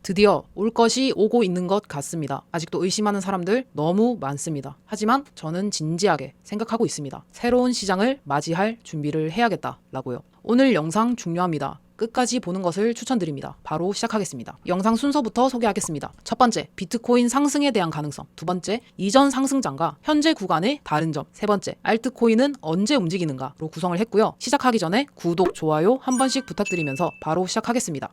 드디어 올 것이 오고 있는 것 같습니다. 아직도 의심하는 사람들 너무 많습니다. 하지만 저는 진지하게 생각하고 있습니다. 새로운 시장을 맞이할 준비를 해야겠다라고요. 오늘 영상 중요합니다. 끝까지 보는 것을 추천드립니다. 바로 시작하겠습니다. 영상 순서부터 소개하겠습니다. 첫 번째, 비트코인 상승에 대한 가능성. 두 번째, 이전 상승장과 현재 구간의 다른 점. 세 번째, 알트코인은 언제 움직이는가로 구성을 했고요. 시작하기 전에 구독, 좋아요 한 번씩 부탁드리면서 바로 시작하겠습니다.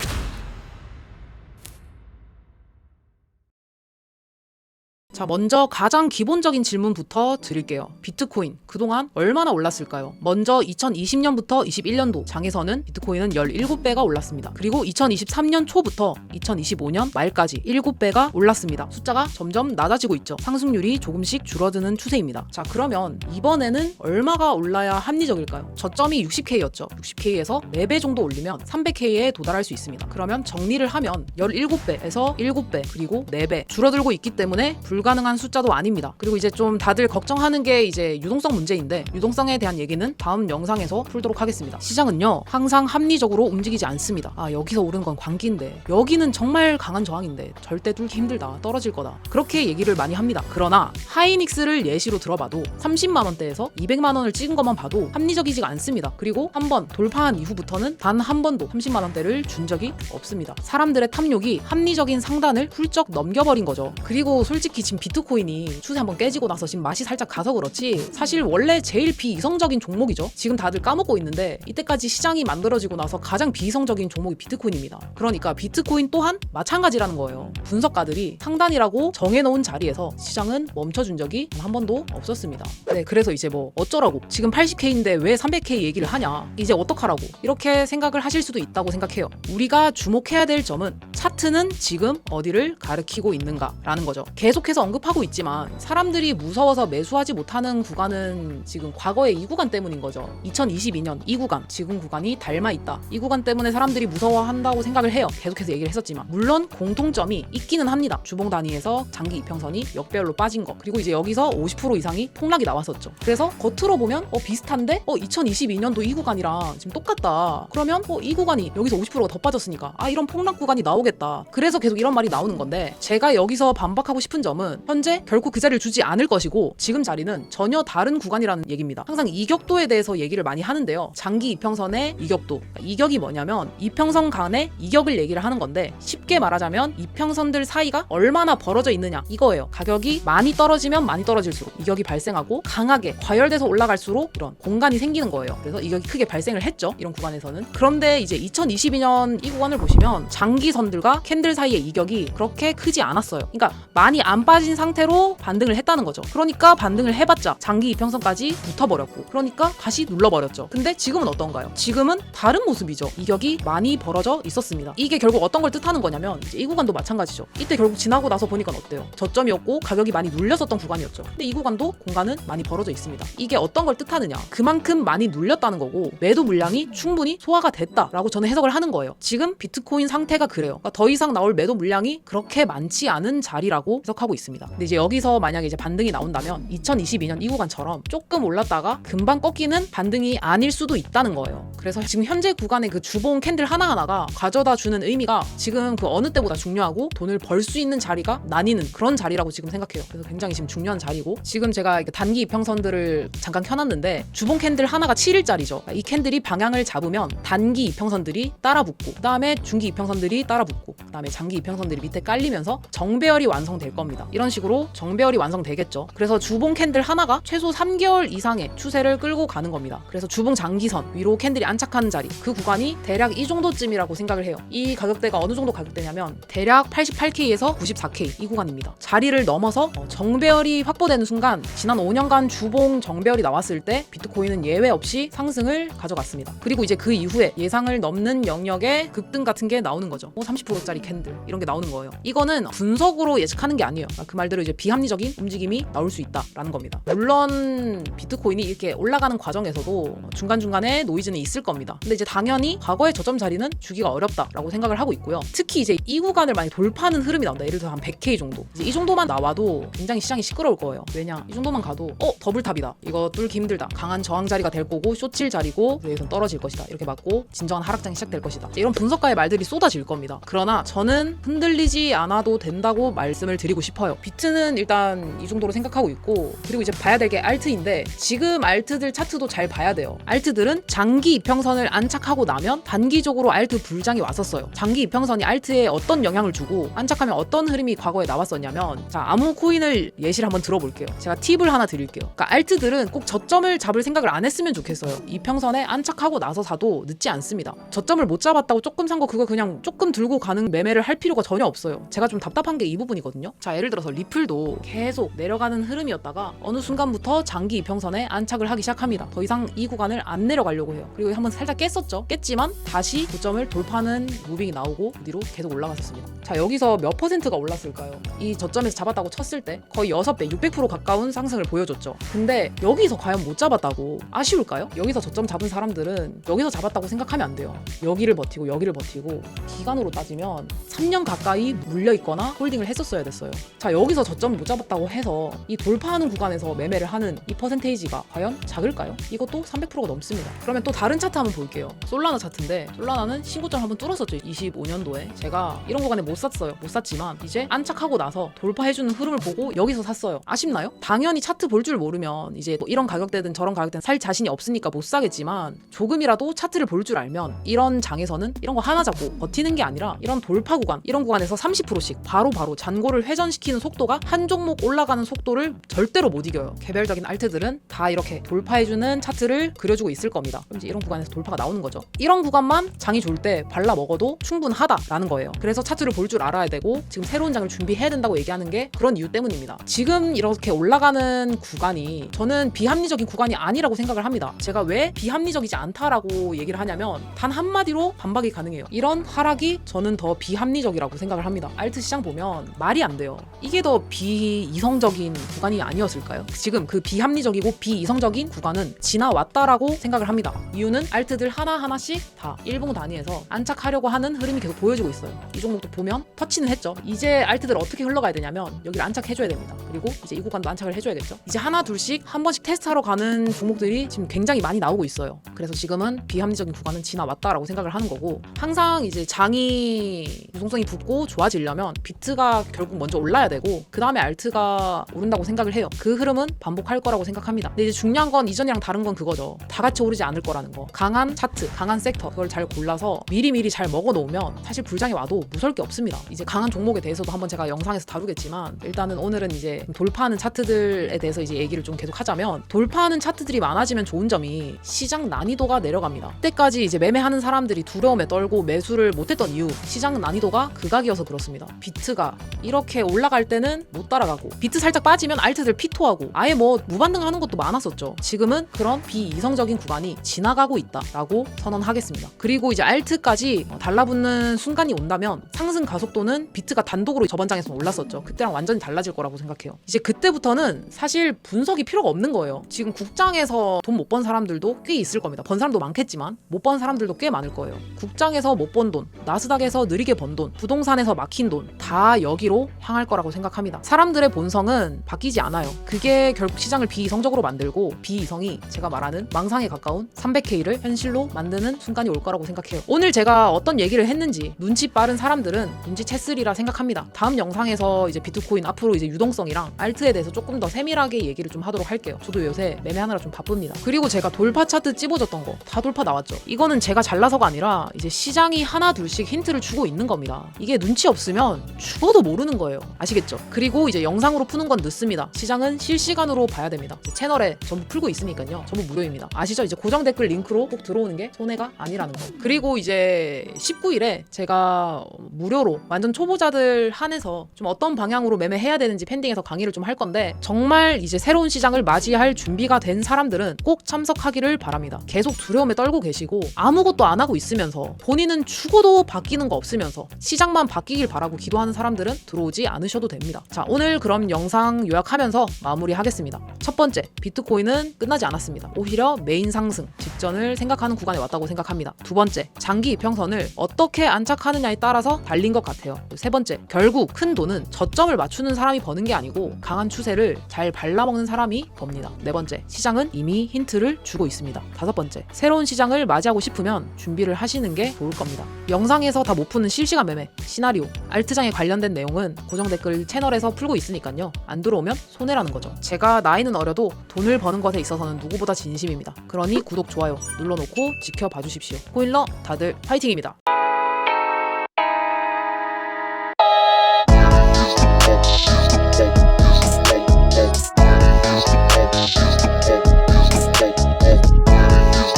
자, 먼저 가장 기본적인 질문부터 드릴게요. 비트코인 그동안 얼마나 올랐을까요? 먼저 2020년부터 21년도 장에서는 비트코인은 17배가 올랐습니다. 그리고 2023년 초부터 2025년 말까지 7배가 올랐습니다. 숫자가 점점 낮아지고 있죠. 상승률이 조금씩 줄어드는 추세입니다. 자, 그러면 이번에는 얼마가 올라야 합리적일까요? 저점이 60K였죠. 60K에서 4배 정도 올리면 300K에 도달할 수 있습니다. 그러면 정리를 하면 17배에서 7배 그리고 4배 줄어들고 있기 때문에 불가능한 숫자도 아닙니다. 그리고 이제 좀 다들 걱정하는 게 이제 유동성 문제인데, 유동성에 대한 얘기는 다음 영상에서 풀도록 하겠습니다. 시장은요, 항상 합리적으로 움직이지 않습니다. 여기서 오른 건 광기인데, 여기는 정말 강한 저항인데 절대 뚫기 힘들다, 떨어질 거다, 그렇게 얘기를 많이 합니다. 그러나 하이닉스를 예시로 들어봐도 30만 원대에서 200만 원을 찍은 것만 봐도 합리적이지가 않습니다. 그리고 한번 돌파한 이후부터는 단 한 번도 30만 원대를 준 적이 없습니다. 사람들의 탐욕이 합리적인 상단을 훌쩍 넘겨버린 거죠. 그리고 솔직히 지금 비트코인이 추세 한번 깨지고 나서 지금 맛이 살짝 가서 그렇지, 사실 원래 제일 비이성적인 종목이죠. 지금 다들 까먹고 있는데 이때까지 시장이 만들어지고 나서 가장 비이성적인 종목이 비트코인입니다. 그러니까 비트코인 또한 마찬가지라는 거예요. 분석가들이 상단이라고 정해놓은 자리에서 시장은 멈춰준 적이 한 번도 없었습니다. 네, 그래서 이제 뭐 어쩌라고, 지금 80K인데 왜 300K 얘기를 하냐, 이제 어떡하라고, 이렇게 생각을 하실 수도 있다고 생각해요. 우리가 주목해야 될 점은 차트는 지금 어디를 가리키고 있는가라는 거죠. 계속해서 언급하고 있지만 사람들이 무서워서 매수하지 못하는 구간은 지금 과거의 이 구간 때문인 거죠. 2022년 이 구간, 지금 구간이 닮아 있다. 이 구간 때문에 사람들이 무서워한다고 생각을 해요. 계속해서 얘기를 했었지만 물론 공통점이 있기는 합니다. 주봉 단위에서 장기 이평선이 역배열로 빠진 거, 그리고 이제 여기서 50% 이상이 폭락이 나왔었죠. 그래서 겉으로 보면 비슷한데 2022년도 이 구간이랑 지금 똑같다. 그러면 이 구간이 여기서 50%가 더 빠졌으니까 이런 폭락 구간이 나오겠다. 그래서 계속 이런 말이 나오는 건데, 제가 여기서 반박하고 싶은 점은 현재 결코 그 자리를 주지 않을 것이고 지금 자리는 전혀 다른 구간이라는 얘기입니다. 항상 이격도에 대해서 얘기를 많이 하는데요. 장기 이평선의 이격도, 이격이 뭐냐면 이평선 간의 이격을 얘기를 하는 건데, 쉽게 말하자면 이평선들 사이가 얼마나 벌어져 있느냐 이거예요. 가격이 많이 떨어지면 많이 떨어질수록 이격이 발생하고, 강하게 과열돼서 올라갈수록 이런 공간이 생기는 거예요. 그래서 이격이 크게 발생을 했죠, 이런 구간에서는. 그런데 이제 2022년 이 구간을 보시면 장기선들과 캔들 사이의 이격이 그렇게 크지 않았어요. 그러니까 많이 안 빠진 상태로 반등을 했다는 거죠. 그러니까 반등을 해봤자 장기 이평선까지 붙어버렸고, 그러니까 다시 눌러버렸죠. 근데 지금은 어떤가요? 지금은 다른 모습이죠. 이격이 많이 벌어져 있었습니다. 이게 결국 어떤 걸 뜻하는 거냐면, 이제 이 구간도 마찬가지죠. 이때 결국 지나고 나서 보니까 어때요? 저점이었고 가격이 많이 눌렸었던 구간이었죠. 근데 이 구간도 공간은 많이 벌어져 있습니다. 이게 어떤 걸 뜻하느냐, 그만큼 많이 눌렸다는 거고 매도 물량이 충분히 소화가 됐다라고 저는 해석을 하는 거예요. 지금 비트코인 상태가 그래요. 그러니까 더 이상 나올 매도 물량이 그렇게 많지 않은 자리라고 해석하고 있습니다. 근데 이제 여기서 만약에 이제 반등이 나온다면 2022년 이 구간처럼 조금 올랐다가 금방 꺾이는 반등이 아닐 수도 있다는 거예요. 그래서 지금 현재 구간의 그 주봉 캔들 하나하나가 가져다 주는 의미가 지금 그 어느 때보다 중요하고, 돈을 벌 수 있는 자리가 나뉘는 그런 자리라고 지금 생각해요. 그래서 굉장히 지금 중요한 자리고, 지금 제가 단기 이평선들을 잠깐 켜놨는데 주봉 캔들 하나가 7일짜리죠. 이 캔들이 방향을 잡으면 단기 이평선들이 따라 붙고, 그 다음에 중기 이평선들이 따라 붙고, 그 다음에 장기 이평선들이 밑에 깔리면서 정배열이 완성될 겁니다. 이런 식으로 정배열이 완성되겠죠. 그래서 주봉 캔들 하나가 최소 3개월 이상의 추세를 끌고 가는 겁니다. 그래서 주봉 장기선 위로 캔들이 안착하는 자리, 그 구간이 대략 이 정도쯤이라고 생각을 해요. 이 가격대가 어느 정도 가격대냐면 대략 88K에서 94K 이 구간입니다. 자리를 넘어서 정배열이 확보되는 순간, 지난 5년간 주봉 정배열이 나왔을 때 비트코인은 예외 없이 상승을 가져갔습니다. 그리고 이제 그 이후에 예상을 넘는 영역의 급등 같은 게 나오는 거죠. 30%짜리 캔들 이런 게 나오는 거예요. 이거는 분석으로 예측하는 게 아니에요. 그 말대로 이제 비합리적인 움직임이 나올 수 있다라는 겁니다. 물론 비트코인이 이렇게 올라가는 과정에서도 중간중간에 노이즈는 있을 겁니다. 근데 이제 당연히 과거의 저점 자리는 주기가 어렵다라고 생각을 하고 있고요. 특히 이제 이 구간을 많이 돌파하는 흐름이 나온다. 예를 들어 한 100K 정도. 이제 이 정도만 나와도 굉장히 시장이 시끄러울 거예요. 왜냐? 이 정도만 가도 더블탑이다. 이거 뚫기 힘들다. 강한 저항 자리가 될 거고 쇼칠 자리고 여기서 떨어질 것이다. 이렇게 맞고 진정한 하락장이 시작될 것이다. 이런 분석가의 말들이 쏟아질 겁니다. 그러나 저는 흔들리지 않아도 된다고 말씀을 드리고 싶어요. 비트는 일단 이 정도로 생각하고 있고, 그리고 이제 봐야 될 게 알트인데 지금 알트들 차트도 잘 봐야 돼요. 알트들은 장기 이평선을 안착하고 나면 단기적으로 알트 불장이 왔었어요. 장기 이평선이 알트에 어떤 영향을 주고 안착하면 어떤 흐름이 과거에 나왔었냐면, 자, 아무 코인을 예시를 한번 들어볼게요. 제가 팁을 하나 드릴게요. 그러니까 알트들은 꼭 저점을 잡을 생각을 안 했으면 좋겠어요. 이평선에 안착하고 나서 사도 늦지 않습니다. 저점을 못 잡았다고 조금 산 거 그거 그냥 조금 들고 가는 매매를 할 필요가 전혀 없어요. 제가 좀 답답한 게 이 부분이거든요. 자, 예를 들어서 리플도 계속 내려가는 흐름이었다가 어느 순간부터 장기 이평선에 안착을 하기 시작합니다. 더 이상 이 구간을 안 내려가려고 해요. 그리고 한번 살짝 깼었죠. 깼지만 다시 고점을 돌파하는 무빙이 나오고 뒤로 계속 올라갔었습니다. 자, 여기서 몇 퍼센트가 올랐을까요? 이 저점에서 잡았다고 쳤을 때 거의 6배, 600% 가까운 상승을 보여줬죠. 근데 여기서 과연 못 잡았다고 아쉬울까요? 여기서 저점 잡은 사람들은 여기서 잡았다고 생각하면 안 돼요. 여기를 버티고 여기를 버티고 기간으로 따지면 3년 가까이 물려있거나 홀딩을 했었어야 됐어요. 자, 여기서 저점을 못 잡았다고 해서 이 돌파하는 구간에서 매매를 하는 이 퍼센테이지가 과연 작을까요? 이것도 300%가 넘습니다. 그러면 또 다른 차트 한번 볼게요. 솔라나 차트인데 솔라나는 신고점 한번 뚫었었죠. 25년도에 제가 이런 구간에 못 샀어요. 못 샀지만 이제 안착하고 나서 돌파해주는 흐름을 보고 여기서 샀어요. 아쉽나요? 당연히 차트 볼 줄 모르면 이제 뭐 이런 가격대든 저런 가격대든 살 자신이 없으니까 못 사겠지만, 조금이라도 차트를 볼 줄 알면 이런 장에서는 이런 거 하나 잡고 버티는 게 아니라 이런 돌파 구간, 이런 구간에서 30%씩 바로바로 잔고를 회전시키는 속도가 한 종목 올라가는 속도를 절대로 못 이겨요. 개별적인 알트들은 다 이렇게 돌파해주는 차트를 그려주고 있을 겁니다. 그럼 이제 이런 구간에서 돌파가 나오는 거죠. 이런 구간만 장이 좋을 때 발라 먹어도 충분하다라는 거예요. 그래서 차트를 볼 줄 알아야 되고 지금 새로운 장을 준비해야 된다고 얘기하는 게 그런 이유 때문입니다. 지금 이렇게 올라가는 구간이 저는 비합리적인 구간이 아니라고 생각을 합니다. 제가 왜 비합리적이지 않다라고 얘기를 하냐면 단 한마디로 반박이 가능해요. 이런 하락이 저는 더 비합리적이라고 생각을 합니다. 알트 시장 보면 말이 안 돼요. 이게 더 비이성적인 구간이 아니었을까요? 지금 그 비합리적이고 비이성적인 구간은 지나왔다라고 생각을 합니다. 이유는 알트들 하나하나씩 다 일봉 단위에서 안착하려고 하는 흐름이 계속 보여지고 있어요. 이 종목도 보면 터치는 했죠. 이제 알트들 어떻게 흘러가야 되냐면 여기를 안착해줘야 됩니다. 그리고 이제 이 구간도 안착을 해줘야겠죠. 이제 하나 둘씩 한 번씩 테스트하러 가는 종목들이 지금 굉장히 많이 나오고 있어요. 그래서 지금은 비합리적인 구간은 지나왔다라고 생각을 하는 거고, 항상 이제 장이 유동성이 붙고 좋아지려면 비트가 결국 먼저 올라야 되고 그 다음에 알트가 오른다고 생각을 해요. 그 흐름은 반복할 거라고 생각합니다. 근데 이제 중요한 건 이전이랑 다른 건 그거죠. 다 같이 오르지 않을 거라는 거. 강한 차트, 강한 섹터, 그걸 잘 골라서 미리미리 잘 먹어놓으면 사실 불장이 와도 무서울 게 없습니다. 이제 강한 종목에 대해서도 한번 제가 영상에서 다루겠지만, 일단은 오늘은 이제 돌파하는 차트들에 대해서 이제 얘기를 좀 계속 하자면, 돌파하는 차트들이 많아지면 좋은 점이 시장 난이도가 내려갑니다. 그때까지 이제 매매하는 사람들이 두려움에 떨고 매수를 못했던 이유, 시장 난이도가 극악이어서 그렇습니다. 비트가 이렇게 올라갈 때는 못 따라가고 비트 살짝 빠지면 알트들 피토하고 아예 뭐 무반등하는 것도 많았었죠. 지금은 그런 비이성적인 구간이 지나가고 있다라고 선언하겠습니다. 그리고 이제 알트까지 달라붙는 순간이 온다면 상승 가속도는 비트가 단독으로 저번 장에서 올랐었죠. 그때랑 완전히 달라질 거라고 생각해요. 이제 그때부터는 사실 분석이 필요가 없는 거예요. 지금 국장에서 돈 못 번 사람들도 꽤 있을 겁니다. 번 사람도 많겠지만 못 번 사람들도 꽤 많을 거예요. 국장에서 못 번 돈, 나스닥에서 느리게 번 돈, 부동산에서 막힌 돈 다 여기로 향할 거라고 생각합니다. 사람들의 본성은 바뀌지 않아요. 그게 결국 시장을 비이성적으로 만들고 비이성이 제가 말하는 망상에 가까운 300K를 현실로 만드는 순간이 올 거라고 생각해요. 오늘 제가 어떤 얘기를 했는지 눈치 빠른 사람들은 눈치챘으리라 생각합니다. 다음 영상에서 이제 비트코인 앞으로 이제 유동성이랑 알트에 대해서 조금 더 세밀하게 얘기를 좀 하도록 할게요. 저도 요새 매매하느라 좀 바쁩니다. 그리고 제가 돌파 차트 찝어줬던 거 다 돌파 나왔죠. 이거는 제가 잘나서가 아니라 이제 시장이 하나 둘씩 힌트를 주고 있는 겁니다. 이게 눈치 없으면 죽어도 모르는 거예요. 아시겠죠? 그리고 이제 영상으로 푸는 건 늦습니다. 시장은 실시간으로 봐야 됩니다. 채널에 전부 풀고 있으니까요. 전부 무료입니다. 아시죠? 이제 고정 댓글 링크로 꼭 들어오는 게 손해가 아니라는 거. 그리고 이제 19일에 제가 무료로 완전 초보자들 한해서 좀 어떤 방향으로 매매해야 되는지 펜딩해서 강의를 좀 할 건데, 정말 이제 새로운 시장을 맞이할 준비가 된 사람들은 꼭 참석하기를 바랍니다. 계속 두려움에 떨고 계시고 아무것도 안 하고 있으면서 본인은 죽어도 바뀌는 거 없으면서 시장만 바뀌길 바라고 기도하는 사람들은 들어오지 않으셔도 됩니다. 됩니다. 자, 오늘 그럼 영상 요약하면서 마무리하겠습니다. 첫 번째, 비트코인은 끝나지 않았습니다. 오히려 메인 상승 직전을 생각하는 구간에 왔다고 생각합니다. 두 번째, 장기 이평선을 어떻게 안착하느냐에 따라서 달린 것 같아요. 세 번째, 결국 큰 돈은 저점을 맞추는 사람이 버는 게 아니고 강한 추세를 잘 발라먹는 사람이 법니다. 네 번째, 시장은 이미 힌트를 주고 있습니다. 다섯 번째, 새로운 시장을 맞이하고 싶으면 준비를 하시는 게 좋을 겁니다. 영상에서 다 못 푸는 실시간 매매, 시나리오, 알트장에 관련된 내용은 고정 댓글 채널에서 풀고 있으니까요. 안 들어오면 손해라는 거죠. 제가 나이는 어려도 돈을 버는 것에 있어서는 누구보다 진심입니다. 그러니 구독, 좋아요 눌러놓고 지켜봐 주십시오. 코인러 다들 파이팅입니다.